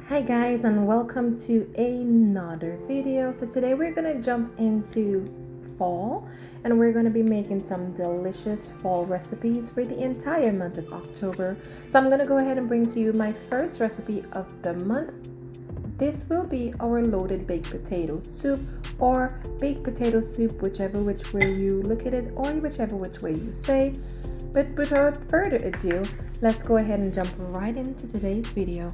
Hi guys, and welcome to another video. So today we're gonna jump into fall, and we're gonna be making some delicious fall recipes for the entire month of October. So I'm gonna go ahead and bring to you my first recipe of the month. This will be our loaded baked potato soup, or baked potato soup, whichever which way you look at it, or whichever which way you say. But without further ado, let's go ahead and jump right into today's video.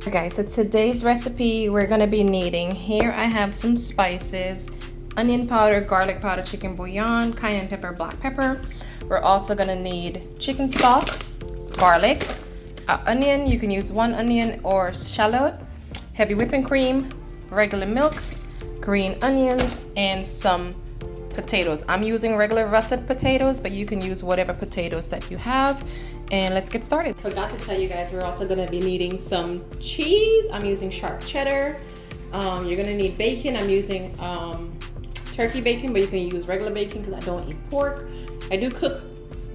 Okay, so today's recipe we're gonna be needing, here I have some spices: onion powder, garlic powder, chicken bouillon, cayenne pepper, black pepper. We're also gonna need chicken stock, garlic, onion, you can use one onion or shallot, heavy whipping cream, regular milk, green onions, and some potatoes. I'm using regular russet potatoes, but you can use whatever potatoes that you have. And let's get started. Forgot to tell you guys, we're also gonna be needing some cheese. I'm using sharp cheddar. You're gonna need bacon. I'm using turkey bacon, but you can use regular bacon because I don't eat pork. I do cook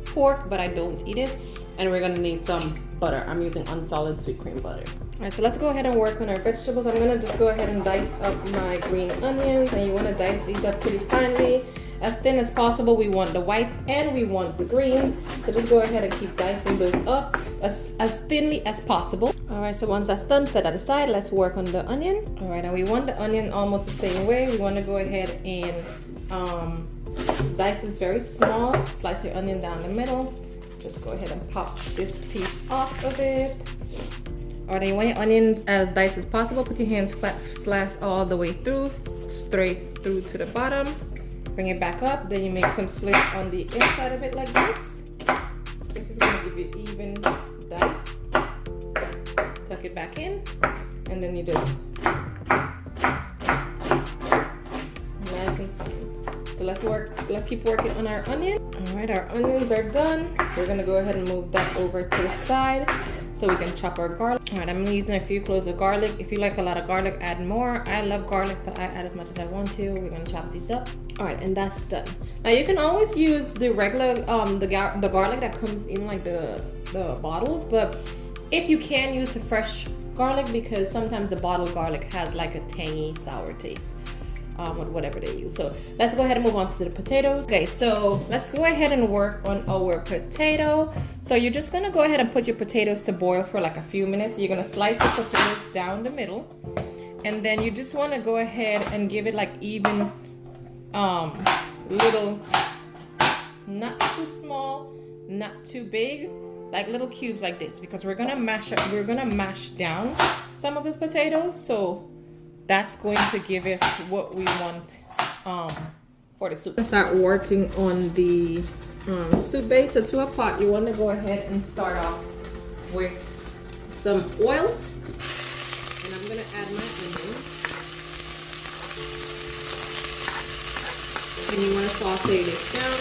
pork, but I don't eat it. And we're gonna need some butter. I'm using unsalted sweet cream butter. All right, so let's go ahead and work on our vegetables. I'm gonna just go ahead and dice up my green onions, and you wanna dice these up pretty finely, as thin as possible. We want the whites and we want the greens, so just go ahead and keep dicing those up as thinly as possible. All right, so once that's done, set that aside. Let's work on the onion. All right, and we want the onion almost the same way. We want to go ahead and dice this very small. Slice your onion down the middle. Just go ahead and pop this piece off of it. All right, you want your onions as diced as possible. Put your hands flat, slash all the way through, straight through to the bottom. Bring it back up, then you make some slits on the inside of it like this. This is gonna give you even dice. Tuck it back in, and then you just nice and fine. So let's keep working on our onion. All right, our onions are done. We're gonna go ahead and move that over to the side so we can chop our garlic. All right, I'm using a few cloves of garlic. If you like a lot of garlic, add more. I love garlic, so I add as much as I want to. We're gonna chop these up. All right, and that's done. Now you can always use the regular, the garlic that comes in like the bottles, but if you can, use the fresh garlic, because sometimes the bottled garlic has like a tangy, sour taste. With whatever they use. So let's go ahead and move on to the potatoes. Okay, so let's go ahead and work on our potato. So you're just gonna go ahead and put your potatoes to boil for like a few minutes. You're gonna slice the potatoes down the middle, and then you just want to go ahead and give it like even little, not too small, not too big, like little cubes like this, because we're gonna mash down some of the potatoes. So that's going to give us what we want for the soup. Let's start working on the soup base. So to a pot, you want to go ahead and start off with some oil, and I'm going to add my onion, and you want to saute this down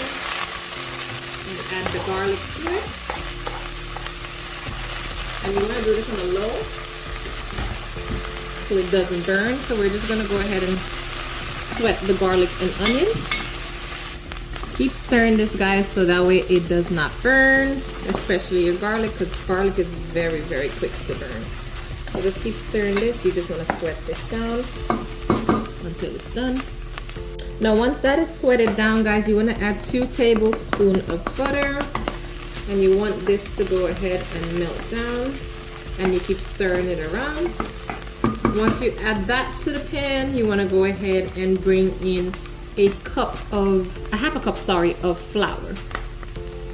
and add the garlic to it, and you want to do this on a low so it doesn't burn. So we're just gonna go ahead and sweat the garlic and onion. Keep stirring this, guys, so that way it does not burn, especially your garlic, because garlic is very, very quick to burn. So just keep stirring this. You just want to sweat this down until it's done. Now once that is sweated down, guys, you want to add 2 tablespoons of butter, and you want this to go ahead and melt down, and you keep stirring it around. Once you add that to the pan, you want to go ahead and bring in a half a cup of flour.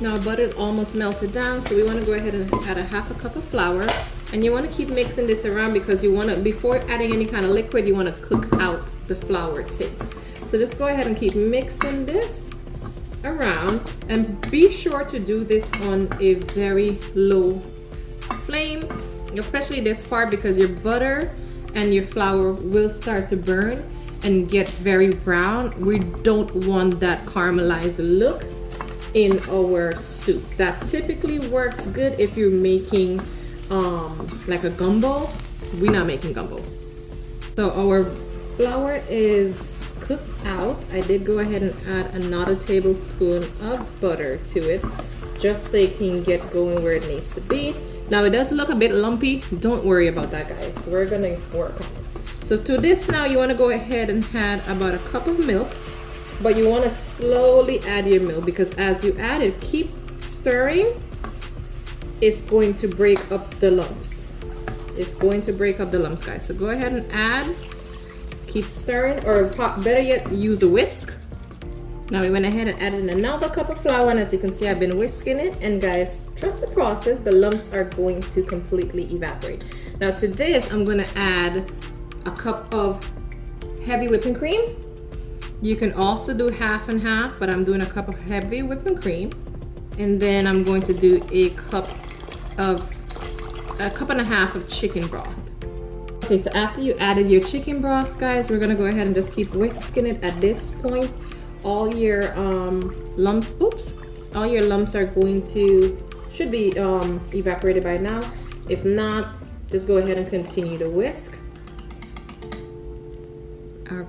Now butter is almost melted down, so we want to go ahead and add a half a cup of flour, and you want to keep mixing this around, because you want to, before adding any kind of liquid, you want to cook out the flour taste. So just go ahead and keep mixing this around, and be sure to do this on a very low flame, especially this part, because your butter and your flour will start to burn and get very brown. We don't want that caramelized look in our soup. That typically works good if you're making like a gumbo. We're not making gumbo. So our flour is cooked out, I did go ahead and add another tablespoon of butter to it, just so it can get going where it needs to be. Now it does look a bit lumpy. Don't worry about that, guys. We're gonna work on it. So to this now, you want to go ahead and add about a cup of milk, but you want to slowly add your milk, because as you add it, keep stirring. It's going to break up the lumps. It's going to break up the lumps, guys. So go ahead and add. Keep stirring, or better yet, use a whisk. Now we went ahead and added another cup of flour, and as you can see, I've been whisking it. And guys, trust the process. The lumps are going to completely evaporate. Now to this, I'm going to add a cup of heavy whipping cream. You can also do half and half, but I'm doing a cup of heavy whipping cream. And then I'm going to do a cup and a half of chicken broth. Okay, so after you added your chicken broth, guys, we're gonna go ahead and just keep whisking it. At this point, all your lumps are going to, should be evaporated by now. If not, just go ahead and continue to whisk.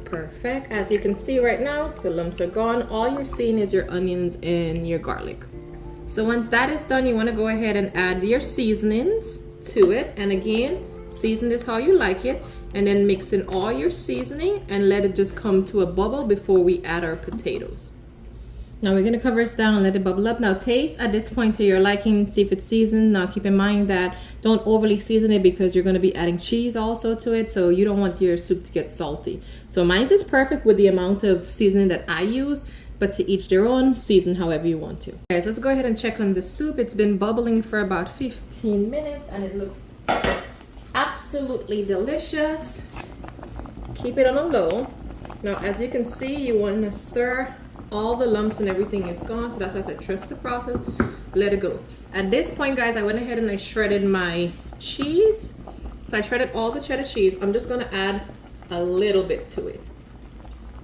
Perfect. As you can see right now, the lumps are gone. All you're seeing is your onions and your garlic. So once that is done, you want to go ahead and add your seasonings to it. And again, season this how you like it, and then mix in all your seasoning and let it just come to a bubble before we add our potatoes. Now we're gonna cover this down and let it bubble up. Now taste at this point to your liking, see if it's seasoned. Now keep in mind that don't overly season it, because you're gonna be adding cheese also to it, so you don't want your soup to get salty. So mine is perfect with the amount of seasoning that I use, but to each their own, season however you want to. Guys, let's go ahead and check on the soup. It's been bubbling for about 15 minutes and it looks absolutely delicious. Keep it on a low. Now as you can see, you want to stir. All the lumps and everything is gone, so that's why I said trust the process, let it go. At this point, guys, I went ahead and I shredded my cheese. So I shredded all the cheddar cheese. I'm just gonna add a little bit to it,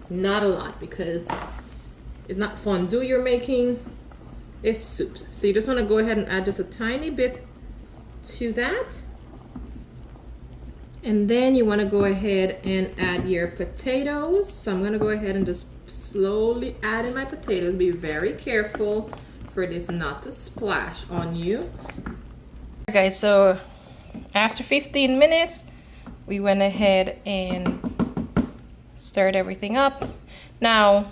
not a lot, because it's not fondue you're making, it's soup. So you just want to go ahead and add just a tiny bit to that. And then you want to go ahead and add your potatoes. So I'm going to go ahead and just slowly add in my potatoes. Be very careful for this not to splash on you. Okay, guys, so after 15 minutes, we went ahead and stirred everything up. Now,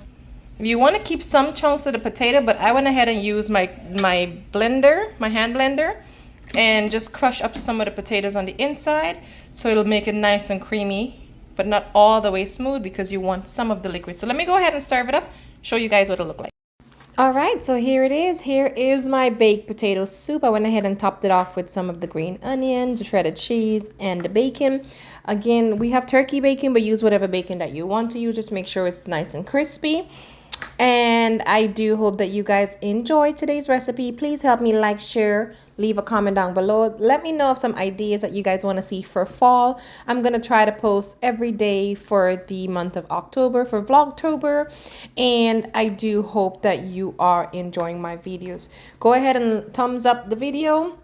you want to keep some chunks of the potato, but I went ahead and used my blender, my hand blender, and just crush up some of the potatoes on the inside, so it'll make it nice and creamy, but not all the way smooth, because you want some of the liquid. So let me go ahead and serve it up, show you guys what it'll look like. All right, so here it is. Here is my baked potato soup. I went ahead and topped it off with some of the green onions, shredded cheese, and the bacon. Again, we have turkey bacon, but use whatever bacon that you want to use. Just make sure it's nice and crispy. And I do hope that you guys enjoyed today's recipe. Please help me like, share, leave a comment down below. Let me know of some ideas that you guys want to see for fall. I'm going to try to post every day for the month of October, for Vlogtober. And I do hope that you are enjoying my videos. Go ahead and thumbs up the video.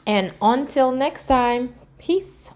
And until next time, peace.